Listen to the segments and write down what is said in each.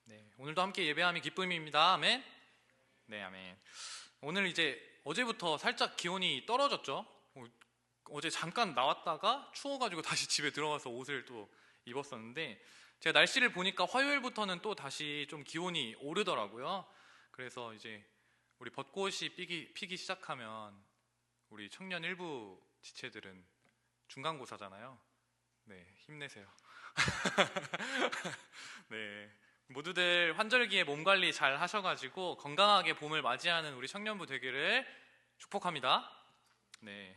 네, 오늘도 함께 예배함이 기쁨입니다. 아멘. 네, 아멘. 오늘 이제 어제부터 살짝 기온이 떨어졌죠. 어제 잠깐 나왔다가 추워가지고 다시 집에 들어가서 옷을 또 입었었는데, 제가 날씨를 보니까 화요일부터는 또 다시 좀 기온이 오르더라고요. 그래서 이제 우리 벚꽃이 피기 시작하면 우리 청년 일부 지체들은 중간고사잖아요. 네, 힘내세요. 네, 모두들 환절기에 몸 관리 잘 하셔가지고 건강하게 봄을 맞이하는 우리 청년부 되기를 축복합니다. 네,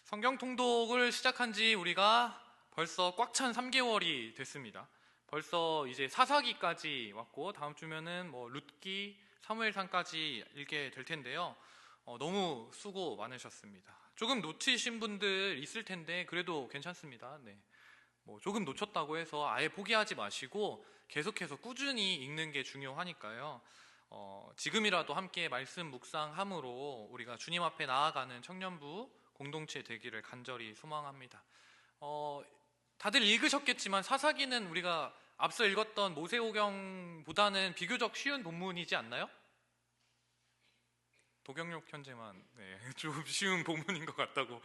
성경 통독을 시작한 지 우리가 벌써 꽉 찬 3개월이 됐습니다. 벌써 이제 사사기까지 왔고 다음 주면은 뭐 룻기, 사무엘상까지 읽게 될 텐데요. 너무 수고 많으셨습니다. 조금 놓치신 분들 있을 텐데 그래도 괜찮습니다. 네. 뭐 조금 놓쳤다고 해서 아예 포기하지 마시고 계속해서 꾸준히 읽는 게 중요하니까요. 지금이라도 함께 말씀 묵상함으로 우리가 주님 앞에 나아가는 청년부 공동체 되기를 간절히 소망합니다. 다들 읽으셨겠지만 사사기는 우리가 앞서 읽었던 모세오경보다는 비교적 쉬운 본문이지 않나요? 도경록 형제만 좀 쉬운 본문인 것 같다고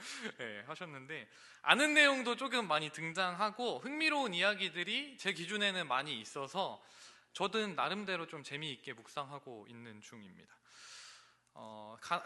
하셨는데, 아는 내용도 조금 많이 등장하고 흥미로운 이야기들이 제 기준에는 많이 있어서 저는 나름대로 좀 재미있게 묵상하고 있는 중입니다.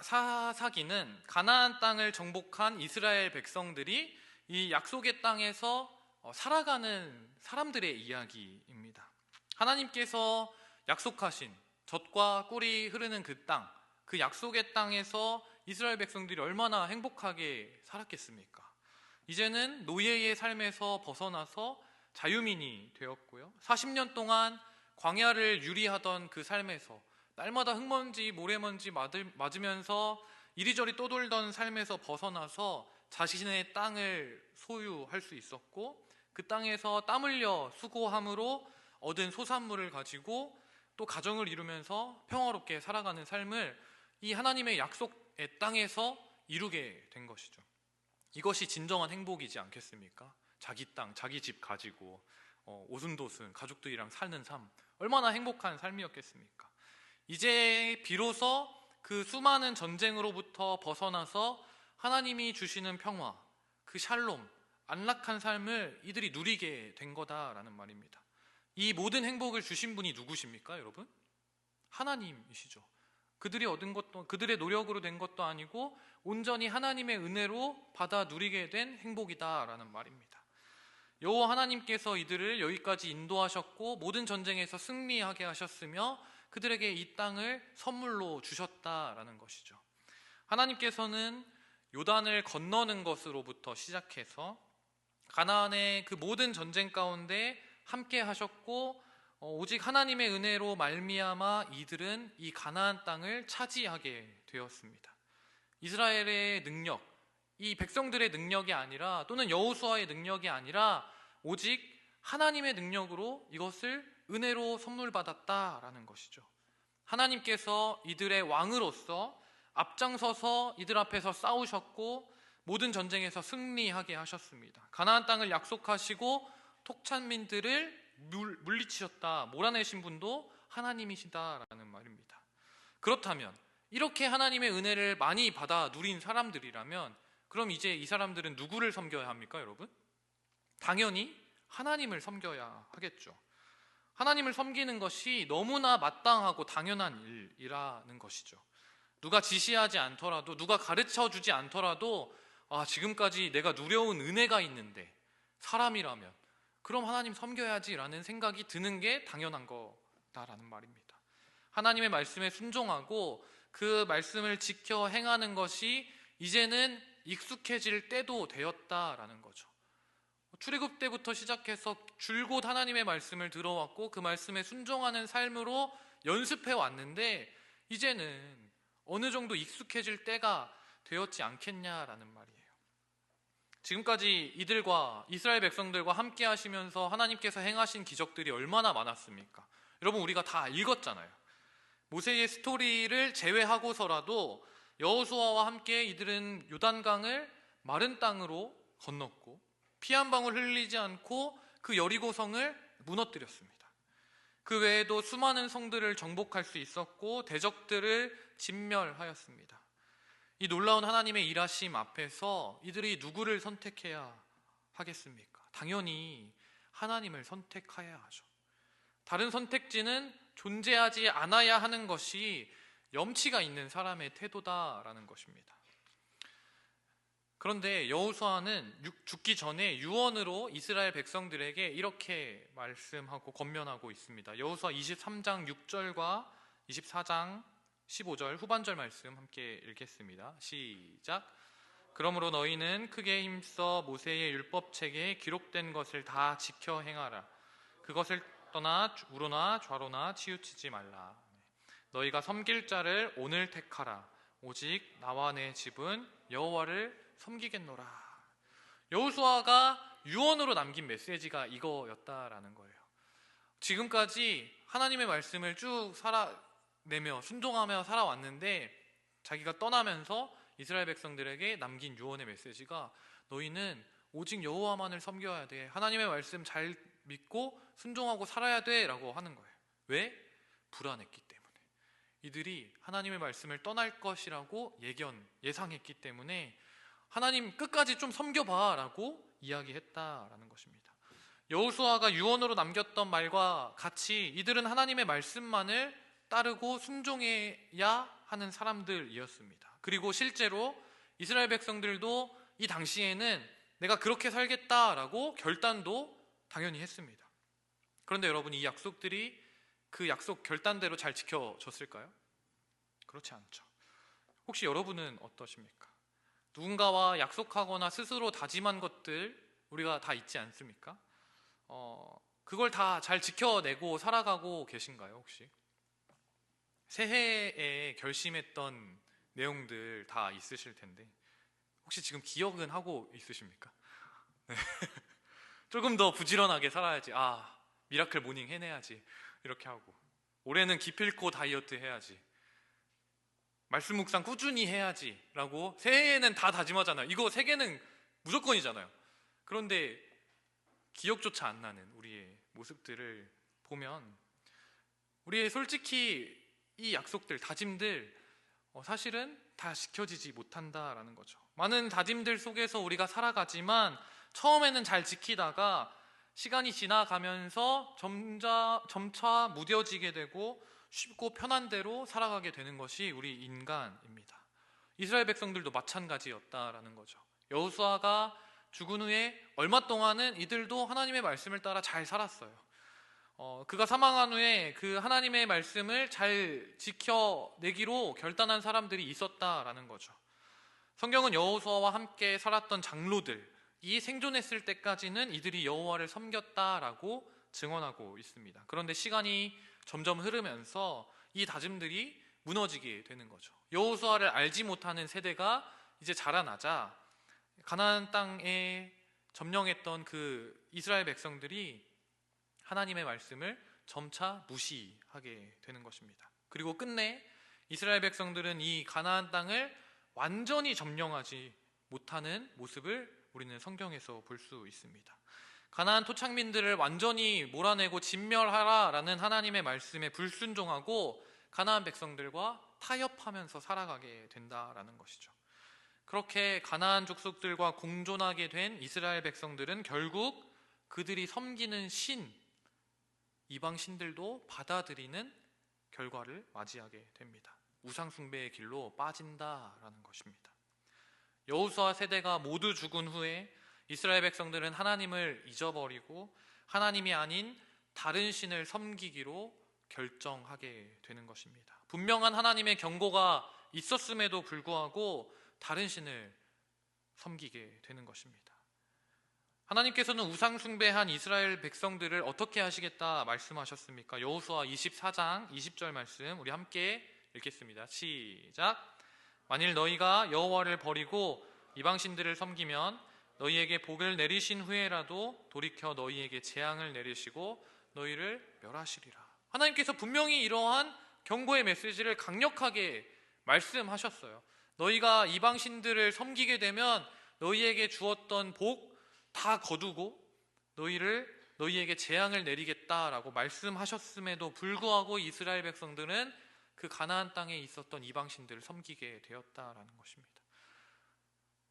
사사기는 가나안 땅을 정복한 이스라엘 백성들이 이 약속의 땅에서 살아가는 사람들의 이야기입니다. 하나님께서 약속하신 젖과 꿀이 흐르는 그 땅, 그 약속의 땅에서 이스라엘 백성들이 얼마나 행복하게 살았겠습니까? 이제는 노예의 삶에서 벗어나서 자유민이 되었고요. 40년 동안 광야를 유리하던 그 삶에서 날마다 흙먼지, 모래먼지 맞으면서 이리저리 떠돌던 삶에서 벗어나서 자신의 땅을 소유할 수 있었고, 그 땅에서 땀 흘려 수고함으로 얻은 소산물을 가지고 또 가정을 이루면서 평화롭게 살아가는 삶을 이 하나님의 약속의 땅에서 이루게 된 것이죠. 이것이 진정한 행복이지 않겠습니까? 자기 땅, 자기 집 가지고 오순도순 가족들이랑 사는 삶, 얼마나 행복한 삶이었겠습니까? 이제 비로소 그 수많은 전쟁으로부터 벗어나서 하나님이 주시는 평화, 그 샬롬, 안락한 삶을 이들이 누리게 된 거다라는 말입니다. 이 모든 행복을 주신 분이 누구십니까, 여러분? 하나님이시죠. 그들이 얻은 것도, 그들의 노력으로 된 것도 아니고 온전히 하나님의 은혜로 받아 누리게 된 행복이다라는 말입니다. 여호와 하나님께서 이들을 여기까지 인도하셨고 모든 전쟁에서 승리하게 하셨으며 그들에게 이 땅을 선물로 주셨다라는 것이죠. 하나님께서는 요단을 건너는 것으로부터 시작해서 가나안의 그 모든 전쟁 가운데 함께 하셨고, 오직 하나님의 은혜로 말미암아 이들은 이 가나안 땅을 차지하게 되었습니다. 이스라엘의 능력, 이 백성들의 능력이 아니라, 또는 여호수아의 능력이 아니라 오직 하나님의 능력으로 이것을 은혜로 선물 받았다라는 것이죠. 하나님께서 이들의 왕으로서 앞장서서 이들 앞에서 싸우셨고 모든 전쟁에서 승리하게 하셨습니다. 가나안 땅을 약속하시고 톡찬민들을 물리치셨다, 몰아내신 분도 하나님이시다라는 말입니다. 그렇다면 이렇게 하나님의 은혜를 많이 받아 누린 사람들이라면 그럼 이제 이 사람들은 누구를 섬겨야 합니까, 여러분? 당연히 하나님을 섬겨야 하겠죠. 하나님을 섬기는 것이 너무나 마땅하고 당연한 일이라는 것이죠. 누가 지시하지 않더라도, 누가 가르쳐 주지 않더라도 지금까지 내가 누려온 은혜가 있는데 사람이라면 그럼 하나님 섬겨야지라는 생각이 드는 게 당연한 거다라는 말입니다. 하나님의 말씀에 순종하고 그 말씀을 지켜 행하는 것이 이제는 익숙해질 때도 되었다라는 거죠. 출애굽 때부터 시작해서 줄곧 하나님의 말씀을 들어왔고 그 말씀에 순종하는 삶으로 연습해 왔는데 이제는 어느 정도 익숙해질 때가 되었지 않겠냐라는 말이에요. 지금까지 이들과 이스라엘 백성들과 함께 하시면서 하나님께서 행하신 기적들이 얼마나 많았습니까? 여러분, 우리가 다 읽었잖아요. 모세의 스토리를 제외하고서라도 여호수아와 함께 이들은 요단강을 마른 땅으로 건넜고 피 한 방울 흘리지 않고 그 여리고성을 무너뜨렸습니다. 그 외에도 수많은 성들을 정복할 수 있었고 대적들을 진멸하였습니다. 이 놀라운 하나님의 일하심 앞에서 이들이 누구를 선택해야 하겠습니까? 당연히 하나님을 선택해야 하죠. 다른 선택지는 존재하지 않아야 하는 것이 염치가 있는 사람의 태도다라는 것입니다. 그런데 여호수아는 죽기 전에 유언으로 이스라엘 백성들에게 이렇게 말씀하고 권면하고 있습니다. 여호수아 23장 6절과 24장 15절 후반절 말씀 함께 읽겠습니다. 시작. 그러므로 너희는 크게 힘써 모세의 율법책에 기록된 것을 다 지켜 행하라. 그것을 떠나 우로나 좌로나 치우치지 말라. 너희가 섬길 자를 오늘 택하라. 오직 나와 내 집은 여호와를 섬기겠노라. 여호수아가 유언으로 남긴 메시지가 이거였다라는 거예요. 지금까지 하나님의 말씀을 쭉 살아내며 순종하며 살아왔는데 자기가 떠나면서 이스라엘 백성들에게 남긴 유언의 메시지가 너희는 오직 여호와만을 섬겨야 돼. 하나님의 말씀 잘 믿고 순종하고 살아야 돼 라고 하는 거예요. 왜? 불안했기 때문에. 이들이 하나님의 말씀을 떠날 것이라고 예상했기 때문에 하나님 끝까지 좀 섬겨봐 라고 이야기했다라는 것입니다. 여호수아가 유언으로 남겼던 말과 같이 이들은 하나님의 말씀만을 따르고 순종해야 하는 사람들이었습니다. 그리고 실제로 이스라엘 백성들도 이 당시에는 내가 그렇게 살겠다라고 결단도 당연히 했습니다. 그런데 여러분, 이 약속들이 그 약속 결단대로 잘 지켜졌을까요? 그렇지 않죠. 혹시 여러분은 어떠십니까? 누군가와 약속하거나 스스로 다짐한 것들 우리가 다 있지 않습니까? 그걸 다 잘 지켜내고 살아가고 계신가요, 혹시? 새해에 결심했던 내용들 다 있으실 텐데 혹시 지금 기억은 하고 있으십니까? 네. 조금 더 부지런하게 살아야지. 미라클 모닝 해내야지. 이렇게 하고 올해는 기필코 다이어트 해야지. 말씀 묵상 꾸준히 해야지 라고 새해에는 다 다짐하잖아요. 이거 3개는 무조건이잖아요. 그런데 기억조차 안 나는 우리의 모습들을 보면 우리의 솔직히 이 약속들, 다짐들 사실은 다 지켜지지 못한다라는 거죠. 많은 다짐들 속에서 우리가 살아가지만 처음에는 잘 지키다가 시간이 지나가면서 점차 무뎌지게 되고 쉽고 편한 대로 살아가게 되는 것이 우리 인간입니다. 이스라엘 백성들도 마찬가지였다라는 거죠. 여호수아가 죽은 후에 얼마 동안은 이들도 하나님의 말씀을 따라 잘 살았어요. 그가 사망한 후에 그 하나님의 말씀을 잘 지켜내기로 결단한 사람들이 있었다라는 거죠. 성경은 여호수아와 함께 살았던 장로들이 생존했을 때까지는 이들이 여호와를 섬겼다라고 증언하고 있습니다. 그런데 시간이 점점 흐르면서 이 다짐들이 무너지게 되는 거죠. 여호수아를 알지 못하는 세대가 이제 자라나자 가나안 땅에 점령했던 그 이스라엘 백성들이 하나님의 말씀을 점차 무시하게 되는 것입니다. 그리고 끝내 이스라엘 백성들은 이 가나안 땅을 완전히 점령하지 못하는 모습을 우리는 성경에서 볼 수 있습니다. 가나안 토착민들을 완전히 몰아내고 진멸하라라는 하나님의 말씀에 불순종하고 가나안 백성들과 타협하면서 살아가게 된다라는 것이죠. 그렇게 가나안 족속들과 공존하게 된 이스라엘 백성들은 결국 그들이 섬기는 이방 신들도 받아들이는 결과를 맞이하게 됩니다. 우상 숭배의 길로 빠진다라는 것입니다. 여호수아 세대가 모두 죽은 후에 이스라엘 백성들은 하나님을 잊어버리고 하나님이 아닌 다른 신을 섬기기로 결정하게 되는 것입니다. 분명한 하나님의 경고가 있었음에도 불구하고 다른 신을 섬기게 되는 것입니다. 하나님께서는 우상 숭배한 이스라엘 백성들을 어떻게 하시겠다 말씀하셨습니까? 여호수아 24장 20절 말씀 우리 함께 읽겠습니다. 시작. 만일 너희가 여호와를 버리고 이방신들을 섬기면 너희에게 복을 내리신 후에라도 돌이켜 너희에게 재앙을 내리시고 너희를 멸하시리라. 하나님께서 분명히 이러한 경고의 메시지를 강력하게 말씀하셨어요. 너희가 이방신들을 섬기게 되면 너희에게 주었던 복 다 거두고 너희를 너희에게 재앙을 내리겠다라고 말씀하셨음에도 불구하고 이스라엘 백성들은 그 가나안 땅에 있었던 이방신들을 섬기게 되었다라는 것입니다.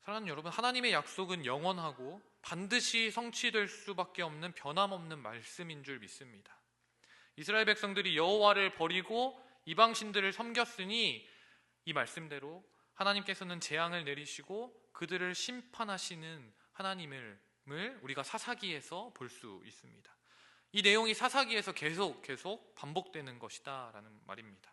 사랑하는 여러분, 하나님의 약속은 영원하고 반드시 성취될 수밖에 없는 변함없는 말씀인 줄 믿습니다. 이스라엘 백성들이 여호와를 버리고 이방신들을 섬겼으니 이 말씀대로 하나님께서는 재앙을 내리시고 그들을 심판하시는 하나님을 우리가 사사기에서 볼 수 있습니다. 이 내용이 사사기에서 계속 반복되는 것이다 라는 말입니다.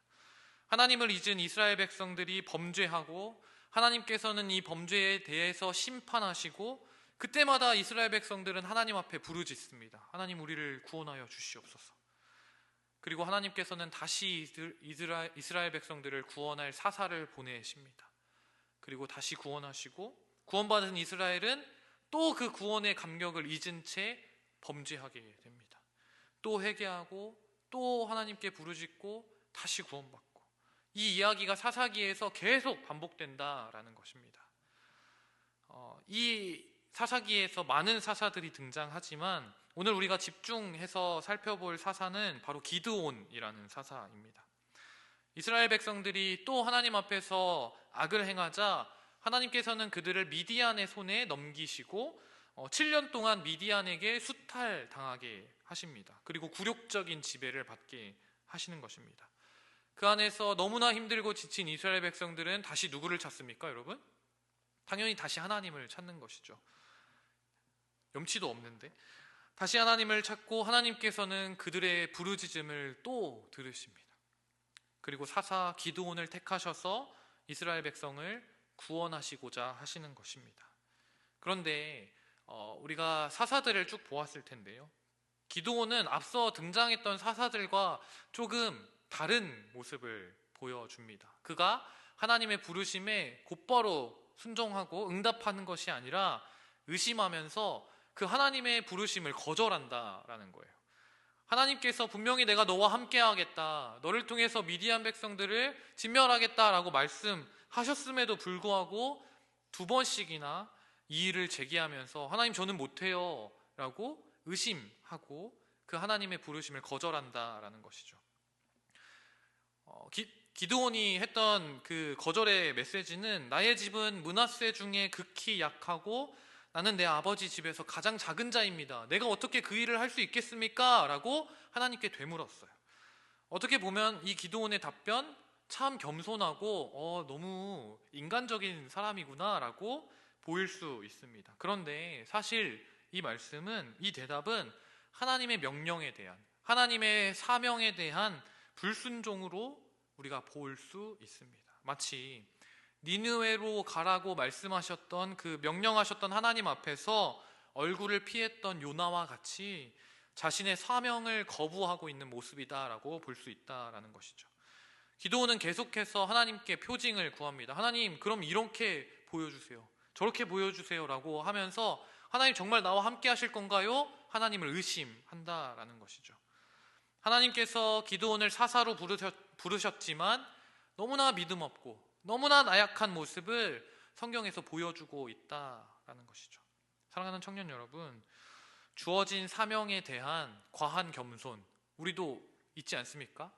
하나님을 잊은 이스라엘 백성들이 범죄하고 하나님께서는 이 범죄에 대해서 심판하시고 그때마다 이스라엘 백성들은 하나님 앞에 부르짖습니다. 하나님, 우리를 구원하여 주시옵소서. 그리고 하나님께서는 다시 이스라엘 백성들을 구원할 사사를 보내십니다. 그리고 다시 구원하시고 구원받은 이스라엘은 또 그 구원의 감격을 잊은 채 범죄하게 됩니다. 또 회개하고 또 하나님께 부르짖고 다시 구원받고, 이 이야기가 사사기에서 계속 반복된다라는 것입니다. 이 사사기에서 많은 사사들이 등장하지만 오늘 우리가 집중해서 살펴볼 사사는 바로 기드온이라는 사사입니다. 이스라엘 백성들이 또 하나님 앞에서 악을 행하자 하나님께서는 그들을 미디안의 손에 넘기시고 7년 동안 미디안에게 수탈당하게 하십니다. 그리고 굴욕적인 지배를 받게 하시는 것입니다. 그 안에서 너무나 힘들고 지친 이스라엘 백성들은 다시 누구를 찾습니까, 여러분? 당연히 다시 하나님을 찾는 것이죠. 염치도 없는데 다시 하나님을 찾고 하나님께서는 그들의 부르짖음을 또 들으십니다. 그리고 사사 기드온을 택하셔서 이스라엘 백성을 구원하시고자 하시는 것입니다. 그런데 우리가 사사들을 쭉 보았을 텐데요, 기드온은 앞서 등장했던 사사들과 조금 다른 모습을 보여줍니다. 그가 하나님의 부르심에 곧바로 순종하고 응답하는 것이 아니라 의심하면서 그 하나님의 부르심을 거절한다라는 거예요. 하나님께서 분명히 내가 너와 함께 하겠다, 너를 통해서 미디안 백성들을 진멸하겠다라고 말씀하셨음에도 불구하고 2번씩이나 이 일을 제기하면서 하나님, 저는 못해요 라고 의심하고 그 하나님의 부르심을 거절한다라는 것이죠. 기드온이 했던 그 거절의 메시지는, 나의 집은 므낫세 중에 극히 약하고 나는 내 아버지 집에서 가장 작은 자입니다. 내가 어떻게 그 일을 할 수 있겠습니까? 라고 하나님께 되물었어요. 어떻게 보면 이 기드온의 답변 참 겸손하고 너무 인간적인 사람이구나 라고 보일 수 있습니다. 그런데 사실 이 말씀은, 이 대답은 하나님의 명령에 대한, 하나님의 사명에 대한 불순종으로 우리가 볼 수 있습니다. 마치 니느웨로 가라고 말씀하셨던, 그 명령하셨던 하나님 앞에서 얼굴을 피했던 요나와 같이 자신의 사명을 거부하고 있는 모습이다라고 볼 수 있다라는 것이죠. 기드온은 계속해서 하나님께 표징을 구합니다. 하나님, 그럼 이렇게 보여주세요, 저렇게 보여주세요 라고 하면서 하나님, 정말 나와 함께 하실 건가요? 하나님을 의심한다라는 것이죠. 하나님께서 기드온을 사사로 부르셨지만 너무나 믿음 없고 너무나 나약한 모습을 성경에서 보여주고 있다라는 것이죠. 사랑하는 청년 여러분, 주어진 사명에 대한 과한 겸손, 우리도 있지 않습니까?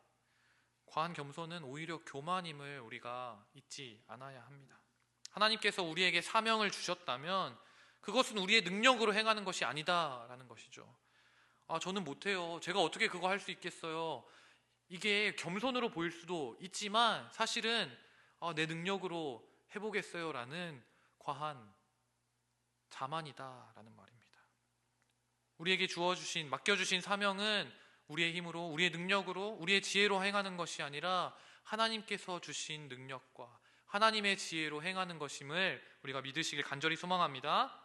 과한 겸손은 오히려 교만임을 우리가 잊지 않아야 합니다. 하나님께서 우리에게 사명을 주셨다면 그것은 우리의 능력으로 행하는 것이 아니다라는 것이죠. 저는 못해요, 제가 어떻게 그거 할 수 있겠어요, 이게 겸손으로 보일 수도 있지만 사실은 내 능력으로 해보겠어요 라는 과한 자만이다라는 말입니다. 우리에게 맡겨주신 사명은 우리의 힘으로, 우리의 능력으로, 우리의 지혜로 행하는 것이 아니라 하나님께서 주신 능력과 하나님의 지혜로 행하는 것임을 우리가 믿으시길 간절히 소망합니다.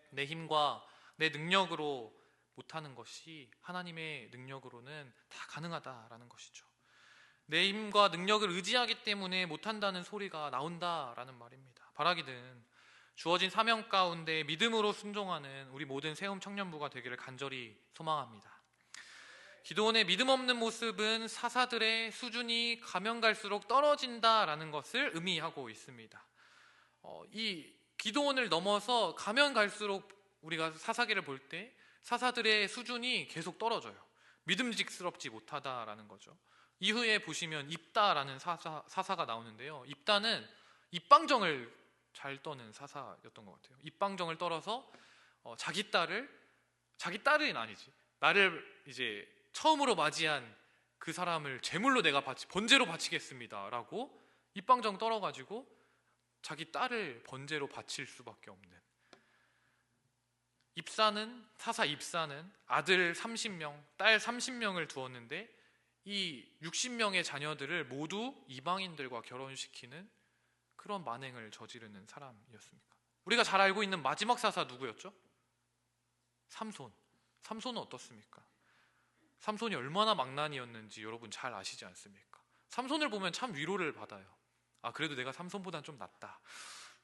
내 힘과 내 능력으로 못하는 것이 하나님의 능력으로는 다 가능하다라는 것이죠. 내 힘과 능력을 의지하기 때문에 못한다는 소리가 나온다라는 말입니다. 바라기는 주어진 사명 가운데 믿음으로 순종하는 우리 모든 세움 청년부가 되기를 간절히 소망합니다. 기드온의 믿음 없는 모습은 사사들의 수준이 가면 갈수록 떨어진다라는 것을 의미하고 있습니다. 이 기드온을 넘어서 가면 갈수록 우리가 사사기를 볼 때 사사들의 수준이 계속 떨어져요. 믿음직스럽지 못하다라는 거죠. 이후에 보시면 입다라는 사사가 나오는데요. 입다는 입방정을 잘 떠는 사사였던 것 같아요. 입방정을 떨어서 자기 딸은 아니지, 나를 이제 처음으로 맞이한 그 사람을 제물로 내가 번제로 바치겠습니다라고 입방정 떨어가지고 자기 딸을 번제로 바칠 수밖에 없는, 사사 입사는 아들 30명, 딸 30명을 두었는데 이 60명의 자녀들을 모두 이방인들과 결혼시키는 그런 만행을 저지르는 사람이었습니다. 우리가 잘 알고 있는 마지막 사사 누구였죠? 삼손은 어떻습니까? 삼손이 얼마나 망나니였는지 여러분 잘 아시지 않습니까? 삼손을 보면 참 위로를 받아요. 그래도 내가 삼손보단 좀 낫다.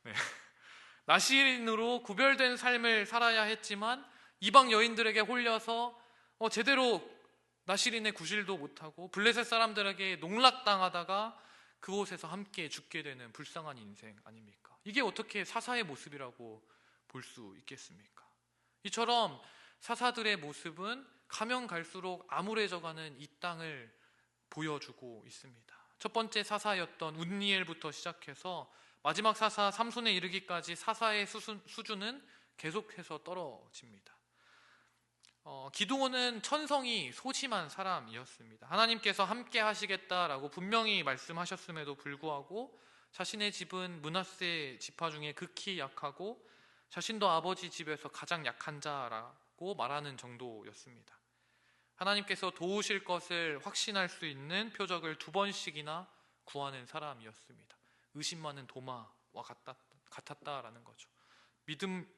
네. 나시린으로 구별된 삶을 살아야 했지만 이방 여인들에게 홀려서 제대로 나시린의 구실도 못하고 블레셋 사람들에게 농락당하다가 그곳에서 함께 죽게 되는 불쌍한 인생 아닙니까? 이게 어떻게 사사의 모습이라고 볼 수 있겠습니까? 이처럼 사사들의 모습은 가면 갈수록 암울해져가는 이 땅을 보여주고 있습니다. 첫 번째 사사였던 운니엘부터 시작해서 마지막 사사 삼손에 이르기까지 사사의 수준은 계속해서 떨어집니다. 기드온은 천성이 소심한 사람이었습니다. 하나님께서 함께 하시겠다라고 분명히 말씀하셨음에도 불구하고 자신의 집은 므낫세 지파 중에 극히 약하고 자신도 아버지 집에서 가장 약한 자라고 말하는 정도였습니다. 하나님께서 도우실 것을 확신할 수 있는 표적을 2번씩이나 구하는 사람이었습니다. 의심 많은 도마와 같았다라는 거죠.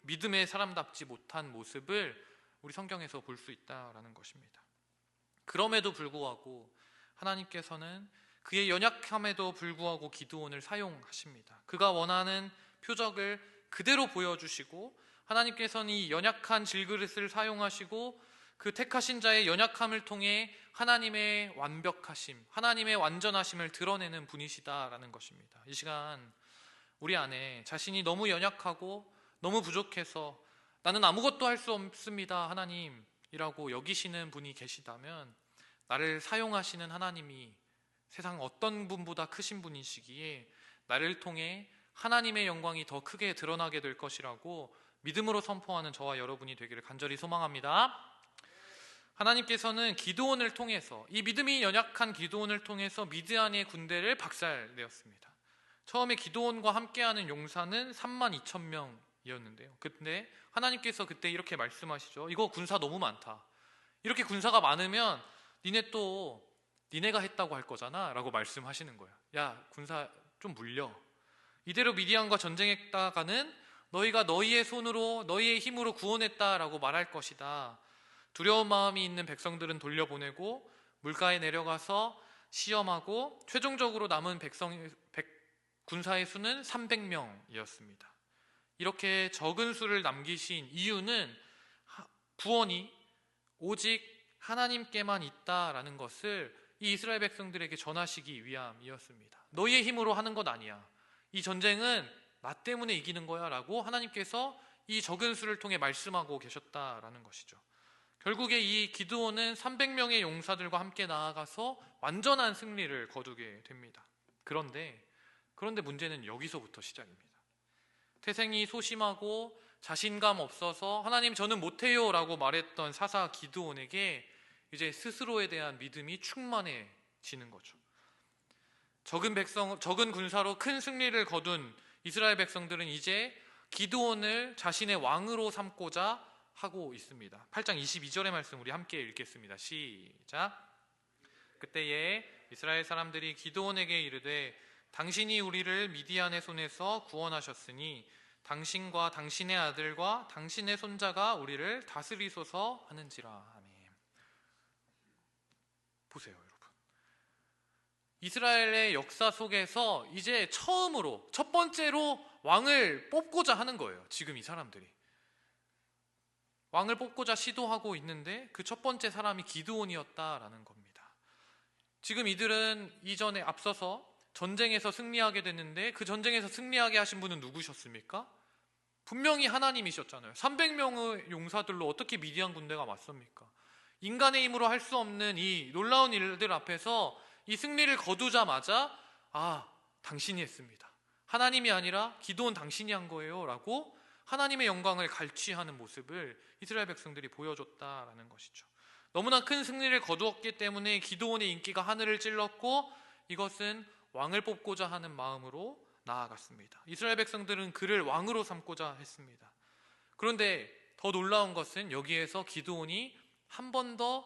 믿음의 사람답지 못한 모습을 우리 성경에서 볼 수 있다라는 것입니다. 그럼에도 불구하고 하나님께서는 그의 연약함에도 불구하고 기드온을 사용하십니다. 그가 원하는 표적을 그대로 보여주시고 하나님께서는 이 연약한 질그릇을 사용하시고 그 택하신 자의 연약함을 통해 하나님의 완벽하심, 하나님의 완전하심을 드러내는 분이시다라는 것입니다. 이 시간 우리 안에 자신이 너무 연약하고 너무 부족해서 나는 아무것도 할 수 없습니다 하나님이라고 여기시는 분이 계시다면 나를 사용하시는 하나님이 세상 어떤 분보다 크신 분이시기에 나를 통해 하나님의 영광이 더 크게 드러나게 될 것이라고 믿음으로 선포하는 저와 여러분이 되기를 간절히 소망합니다. 하나님께서는 기드온을 통해서, 이 믿음이 연약한 기드온을 통해서 미드안의 군대를 박살내었습니다. 처음에 기드온과 함께하는 용사는 32,000명이었는데요. 근데 하나님께서 그때 이렇게 말씀하시죠. 이거 군사 너무 많다. 이렇게 군사가 많으면 니네가 했다고 할 거잖아 라고 말씀하시는 거예요. 야, 군사 좀 물려. 이대로 미디안과 전쟁했다가는 너희가 너희의 손으로 너희의 힘으로 구원했다라고 말할 것이다. 두려운 마음이 있는 백성들은 돌려보내고 물가에 내려가서 시험하고 최종적으로 남은 군사의 수는 300명이었습니다. 이렇게 적은 수를 남기신 이유는 구원이 오직 하나님께만 있다라는 것을 이 이스라엘 백성들에게 전하시기 위함이었습니다. 너희의 힘으로 하는 것 아니야. 이 전쟁은 나 때문에 이기는 거야 라고 하나님께서 이 적은 수를 통해 말씀하고 계셨다라는 것이죠. 결국에 이 기드온은 300명의 용사들과 함께 나아가서 완전한 승리를 거두게 됩니다. 그런데 문제는 여기서부터 시작입니다. 태생이 소심하고 자신감 없어서 하나님 저는 못해요 라고 말했던 사사 기드온에게 이제 스스로에 대한 믿음이 충만해지는 거죠. 적은 군사로 큰 승리를 거둔 이스라엘 백성들은 이제 기드온을 자신의 왕으로 삼고자 하고 있습니다. 8장 22절의 말씀 우리 함께 읽겠습니다. 시작. 그때에 이스라엘 사람들이 기드온에게 이르되 당신이 우리를 미디안의 손에서 구원하셨으니 당신과 당신의 아들과 당신의 손자가 우리를 다스리소서 하는지라. 아멘. 보세요 여러분, 이스라엘의 역사 속에서 이제 처음으로 첫 번째로 왕을 뽑고자 하는 거예요. 지금 이 사람들이 왕을 뽑고자 시도하고 있는데 그 첫 번째 사람이 기드온이었다라는 겁니다. 지금 이들은 이전에 앞서서 전쟁에서 승리하게 됐는데 그 전쟁에서 승리하게 하신 분은 누구셨습니까? 분명히 하나님이셨잖아요. 300명의 용사들로 어떻게 미디안 군대가 맞섭니까? 인간의 힘으로 할 수 없는 이 놀라운 일들 앞에서 이 승리를 거두자마자 당신이 했습니다. 하나님이 아니라 기도는 당신이 한 거예요 라고 하나님의 영광을 갈취하는 모습을 이스라엘 백성들이 보여줬다라는 것이죠. 너무나 큰 승리를 거두었기 때문에 기드온의 인기가 하늘을 찔렀고 이것은 왕을 뽑고자 하는 마음으로 나아갔습니다. 이스라엘 백성들은 그를 왕으로 삼고자 했습니다. 그런데 더 놀라운 것은 여기에서 기드온이 한 번 더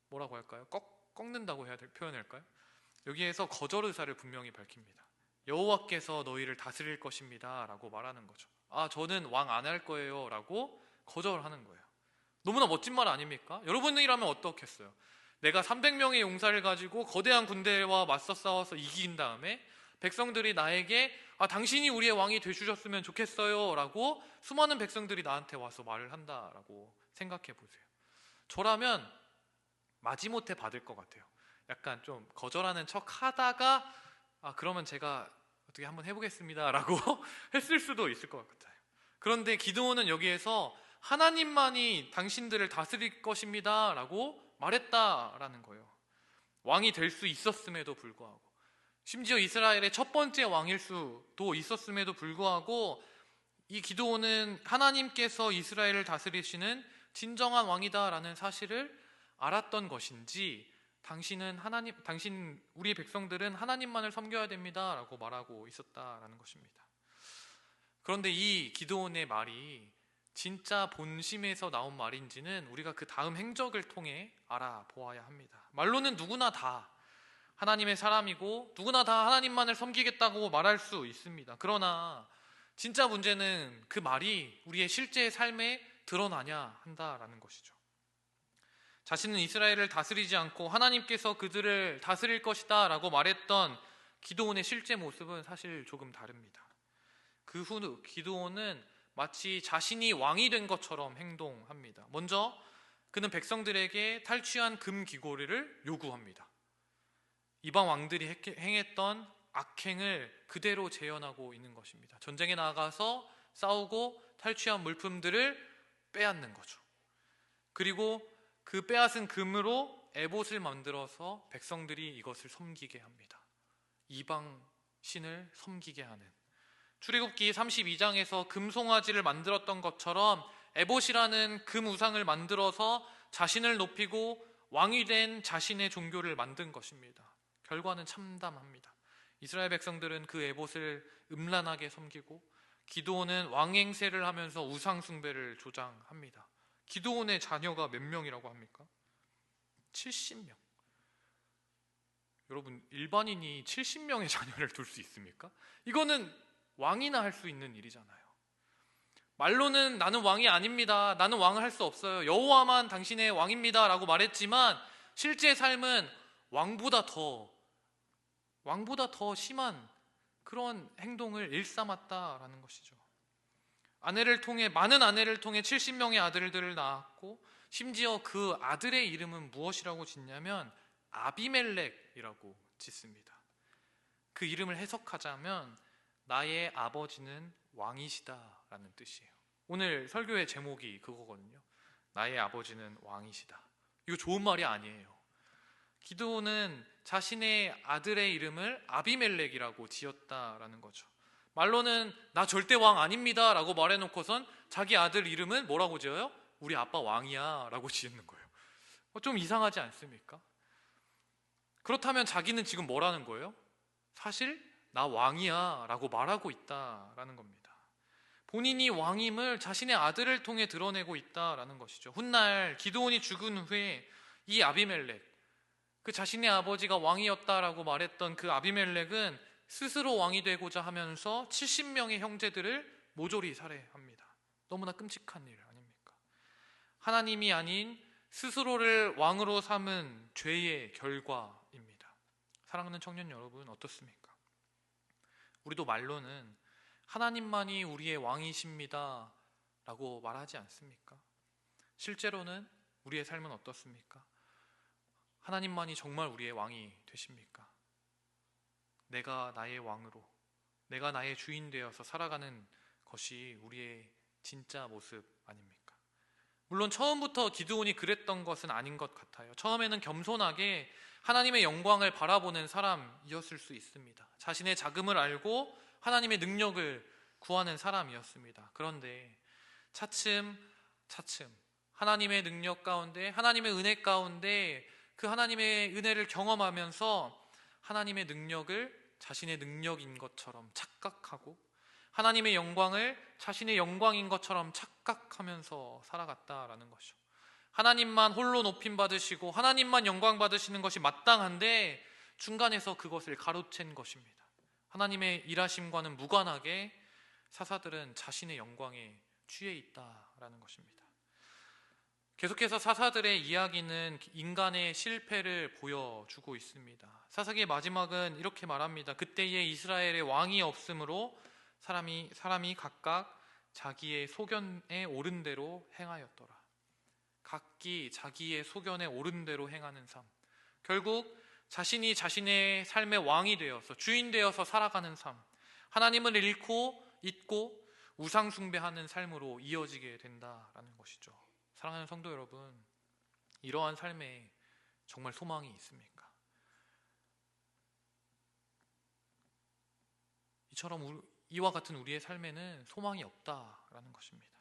뭐라고 할까요? 꺾는다고 표현할까요? 여기에서 거절 의사를 분명히 밝힙니다. 여호와께서 너희를 다스릴 것입니다 라고 말하는 거죠. 저는 왕 안 할 거예요 라고 거절하는 거예요. 너무나 멋진 말 아닙니까? 여러분이라면 어떻겠어요? 내가 300명의 용사를 가지고 거대한 군대와 맞서 싸워서 이긴 다음에 백성들이 나에게 당신이 우리의 왕이 되주셨으면 좋겠어요 라고 수많은 백성들이 나한테 와서 말을 한다라고 생각해 보세요. 저라면 마지못해 받을 것 같아요. 약간 좀 거절하는 척 하다가 그러면 제가 어떻게 한번 해보겠습니다 라고 했을 수도 있을 것 같아요. 그런데 기드온은 여기에서 하나님만이 당신들을 다스릴 것입니다 라고 말했다라는 거예요. 왕이 될 수 있었음에도 불구하고, 심지어 이스라엘의 첫 번째 왕일 수도 있었음에도 불구하고 이 기드온은 하나님께서 이스라엘을 다스리시는 진정한 왕이다라는 사실을 알았던 것인지 우리 백성들은 하나님만을 섬겨야 됩니다라고 말하고 있었다라는 것입니다. 그런데 이 기드온의 말이 진짜 본심에서 나온 말인지는 우리가 그 다음 행적을 통해 알아보아야 합니다. 말로는 누구나 다 하나님의 사람이고 누구나 다 하나님만을 섬기겠다고 말할 수 있습니다. 그러나 진짜 문제는 그 말이 우리의 실제 삶에 드러나냐 한다라는 것이죠. 자신은 이스라엘을 다스리지 않고 하나님께서 그들을 다스릴 것이다 라고 말했던 기드온의 실제 모습은 사실 조금 다릅니다. 그 후 기드온은 마치 자신이 왕이 된 것처럼 행동합니다. 먼저 그는 백성들에게 탈취한 금 귀고리를 요구합니다. 이방 왕들이 행했던 악행을 그대로 재현하고 있는 것입니다. 전쟁에 나가서 싸우고 탈취한 물품들을 빼앗는 거죠. 그리고 그 빼앗은 금으로 에봇을 만들어서 백성들이 이것을 섬기게 합니다. 이방 신을 섬기게 하는, 출애굽기 32장에서 금송아지를 만들었던 것처럼 에봇이라는 금 우상을 만들어서 자신을 높이고 왕이 된 자신의 종교를 만든 것입니다. 결과는 참담합니다. 이스라엘 백성들은 그 에봇을 음란하게 섬기고 기드온은 왕행세를 하면서 우상 숭배를 조장합니다. 기드온의 자녀가 몇 명이라고 합니까? 70명. 여러분, 일반인이 70명의 자녀를 둘 수 있습니까? 이거는 왕이나 할 수 있는 일이잖아요. 말로는 나는 왕이 아닙니다, 나는 왕을 할 수 없어요, 여호와만 당신의 왕입니다 라고 말했지만 실제 삶은 왕보다 더 심한 그런 행동을 일삼았다라는 것이죠. 많은 아내를 통해 70명의 아들들을 낳았고 심지어 그 아들의 이름은 무엇이라고 짓냐면 아비멜렉이라고 짓습니다. 그 이름을 해석하자면 나의 아버지는 왕이시다라는 뜻이에요. 오늘 설교의 제목이 그거거든요. 나의 아버지는 왕이시다. 이거 좋은 말이 아니에요. 기드온은 자신의 아들의 이름을 아비멜렉이라고 지었다라는 거죠. 말로는 나 절대 왕 아닙니다 라고 말해놓고선 자기 아들 이름은 뭐라고 지어요? 우리 아빠 왕이야 라고 지는 거예요. 좀 이상하지 않습니까? 그렇다면 자기는 지금 뭐라는 거예요? 사실 나 왕이야 라고 말하고 있다라는 겁니다. 본인이 왕임을 자신의 아들을 통해 드러내고 있다라는 것이죠. 훗날 기드온이 죽은 후에 이 아비멜렉, 그 자신의 아버지가 왕이었다라고 말했던 그 아비멜렉은 스스로 왕이 되고자 하면서 70명의 형제들을 모조리 살해합니다. 너무나 끔찍한 일 아닙니까? 하나님이 아닌 스스로를 왕으로 삼은 죄의 결과입니다. 사랑하는 청년 여러분, 어떻습니까? 우리도 말로는 하나님만이 우리의 왕이십니다 라고 말하지 않습니까? 실제로는 우리의 삶은 어떻습니까? 하나님만이 정말 우리의 왕이 되십니까? 내가 나의 왕으로, 내가 나의 주인 되어서 살아가는 것이 우리의 진짜 모습 아닙니까? 물론 처음부터 기드온이 그랬던 것은 아닌 것 같아요. 처음에는 겸손하게 하나님의 영광을 바라보는 사람이었을 수 있습니다. 자신의 자금을 알고 하나님의 능력을 구하는 사람이었습니다. 그런데 차츰 하나님의 능력 가운데, 하나님의 은혜 가운데 그 하나님의 은혜를 경험하면서 하나님의 능력을 자신의 능력인 것처럼 착각하고 하나님의 영광을 자신의 영광인 것처럼 착각하면서 살아갔다라는 것이죠. 하나님만 홀로 높임 받으시고 하나님만 영광 받으시는 것이 마땅한데 중간에서 그것을 가로챈 것입니다. 하나님의 일하심과는 무관하게 사사들은 자신의 영광에 취해 있다라는 것입니다. 계속해서 사사들의 이야기는 인간의 실패를 보여주고 있습니다. 사사기의 마지막은 이렇게 말합니다. 그때에 이스라엘의 왕이 없으므로 사람이 각각 자기의 소견에 오른 대로 행하였더라. 각기 자기의 소견에 오른 대로 행하는 삶. 결국 자신이 자신의 삶의 왕이 되어서 주인 되어서 살아가는 삶. 하나님을 잊고 우상 숭배하는 삶으로 이어지게 된다라는 것이죠. 사랑하는 성도 여러분, 이러한 삶에 정말 소망이 있습니까? 이와 같은 우리의 삶에는 소망이 없다라는 것입니다.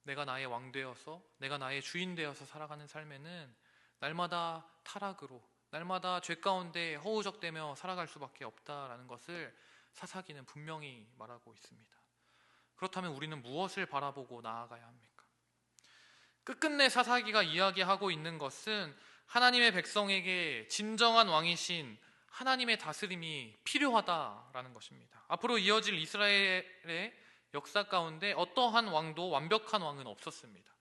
내가 나의 왕 되어서, 내가 나의 주인 되어서 살아가는 삶에는 날마다 타락으로, 날마다 죄 가운데 허우적대며 살아갈 수밖에 없다라는 것을 사사기는 분명히 말하고 있습니다. 그렇다면 우리는 무엇을 바라보고 나아가야 합니까? 끝끝내 사사기가 이야기하고 있는 것은 하나님의 백성에게 진정한 왕이신 하나님의 다스림이 필요하다라는 것입니다. 앞으로 이어질 이스라엘의 역사 가운데 어떠한 왕도 완벽한 왕은 없었습니다.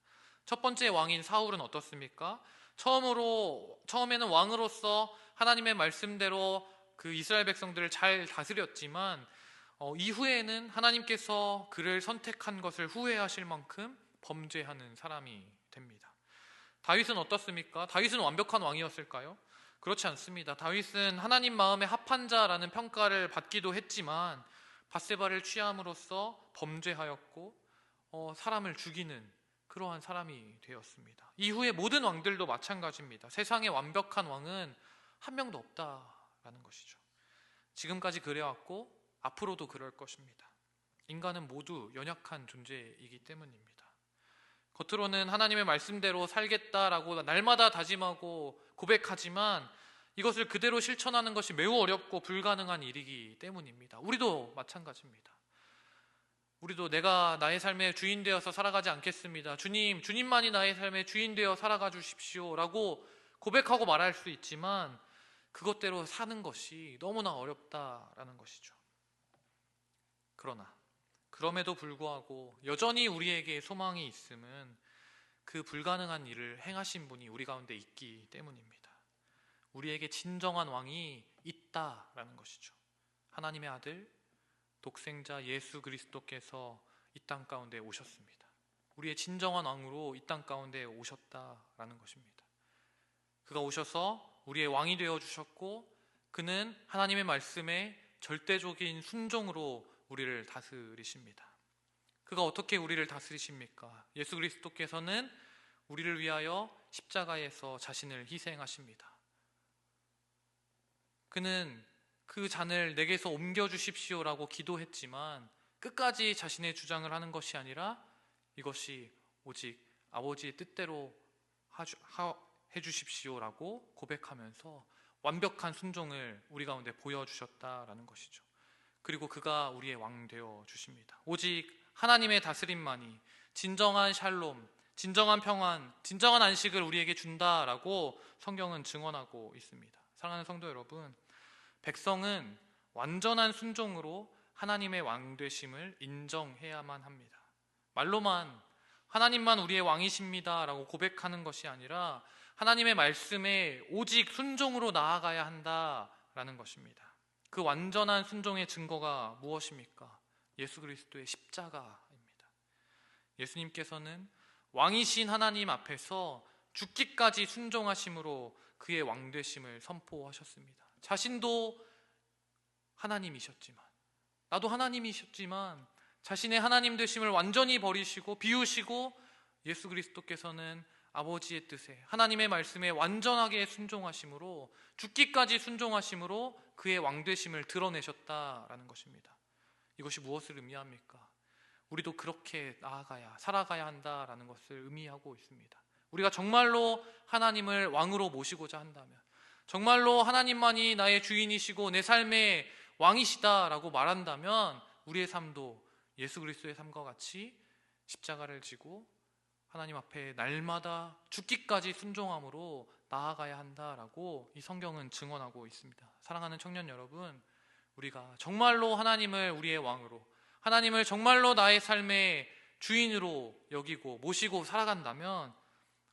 첫 번째 왕인 사울은 어떻습니까? 처음에는 왕으로서 하나님의 말씀대로 그 이스라엘 백성들을 잘 다스렸지만 이후에는 하나님께서 그를 선택한 것을 후회하실 만큼 범죄하는 사람이 됩니다. 다윗은 어떻습니까? 다윗은 완벽한 왕이었을까요? 그렇지 않습니다. 다윗은 하나님 마음에 합한 자라는 평가를 받기도 했지만 밧세바를 취함으로써 범죄하였고 사람을 죽이는 그러한 사람이 되었습니다. 이후에 모든 왕들도 마찬가지입니다. 세상에 완벽한 왕은 한 명도 없다라는 것이죠. 지금까지 그래왔고 앞으로도 그럴 것입니다. 인간은 모두 연약한 존재이기 때문입니다. 겉으로는 하나님의 말씀대로 살겠다라고 날마다 다짐하고 고백하지만 이것을 그대로 실천하는 것이 매우 어렵고 불가능한 일이기 때문입니다. 우리도 마찬가지입니다. 우리도 내가 나의 삶의 주인 되어서 살아가지 않겠습니다. 주님만이 나의 삶의 주인 되어 살아가 주십시오 라고 고백하고 말할 수 있지만 그것대로 사는 것이 너무나 어렵다라는 것이죠. 그럼에도 불구하고 여전히 우리에게 소망이 있음은 그 불가능한 일을 행하신 분이 우리 가운데 있기 때문입니다. 우리에게 진정한 왕이 있다라는 것이죠. 하나님의 아들 독생자 예수 그리스도께서 이 땅 가운데 오셨습니다. 우리의 진정한 왕으로 이 땅 가운데 오셨다라는 것입니다. 그가 오셔서 우리의 왕이 되어 주셨고 그는 하나님의 말씀에 절대적인 순종으로 우리를 다스리십니다. 그가 어떻게 우리를 다스리십니까? 예수 그리스도께서는 우리를 위하여 십자가에서 자신을 희생하십니다. 그는 그 잔을 내게서 옮겨주십시오라고 기도했지만 끝까지 자신의 주장을 하는 것이 아니라 이것이 오직 아버지의 뜻대로 해주십시오라고 고백하면서 완벽한 순종을 우리 가운데 보여주셨다라는 것이죠. 그리고 그가 우리의 왕 되어 주십니다. 오직 하나님의 다스림만이 진정한 샬롬, 진정한 평안, 진정한 안식을 우리에게 준다라고 성경은 증언하고 있습니다. 사랑하는 성도 여러분, 백성은 완전한 순종으로 하나님의 왕 되심을 인정해야만 합니다. 말로만 하나님만 우리의 왕이십니다 라고 고백하는 것이 아니라 하나님의 말씀에 오직 순종으로 나아가야 한다라는 것입니다. 그 완전한 순종의 증거가 무엇입니까? 예수 그리스도의 십자가입니다. 예수님께서는 왕이신 하나님 앞에서 죽기까지 순종하심으로 그의 왕되심을 선포하셨습니다. 자신도 하나님이셨지만 나도 하나님이셨지만 자신의 하나님 되심을 완전히 버리시고 비우시고 예수 그리스도께서는 아버지의 뜻에, 하나님의 말씀에 완전하게 순종하심으로, 죽기까지 순종하심으로 그의 왕되심을 드러내셨다라는 것입니다. 이것이 무엇을 의미합니까? 우리도 그렇게 나아가야, 살아가야 한다라는 것을 의미하고 있습니다. 우리가 정말로 하나님을 왕으로 모시고자 한다면, 정말로 하나님만이 나의 주인이시고 내 삶의 왕이시다라고 말한다면, 우리의 삶도 예수 그리스도의 삶과 같이 십자가를 지고 하나님 앞에 날마다 죽기까지 순종함으로 나아가야 한다라고 이 성경은 증언하고 있습니다. 사랑하는 청년 여러분, 우리가 정말로 하나님을 우리의 왕으로, 하나님을 정말로 나의 삶의 주인으로 여기고 모시고 살아간다면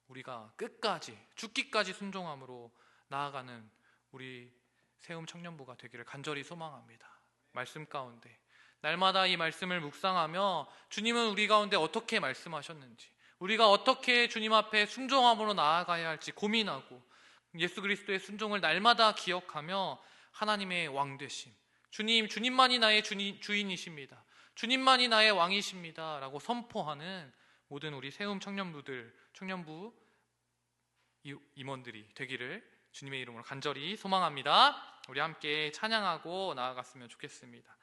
우리가 끝까지, 죽기까지 순종함으로 나아가는 우리 세움 청년부가 되기를 간절히 소망합니다. 말씀 가운데 날마다 이 말씀을 묵상하며 주님은 우리 가운데 어떻게 말씀하셨는지, 우리가 어떻게 주님 앞에 순종함으로 나아가야 할지 고민하고, 예수 그리스도의 순종을 날마다 기억하며 하나님의 왕 되심, 주님만이 나의 주인이십니다, 주님만이 나의 왕이십니다 라고 선포하는 모든 우리 세움 청년부들, 청년부 임원들이 되기를 주님의 이름으로 간절히 소망합니다. 우리 함께 찬양하고 나아갔으면 좋겠습니다.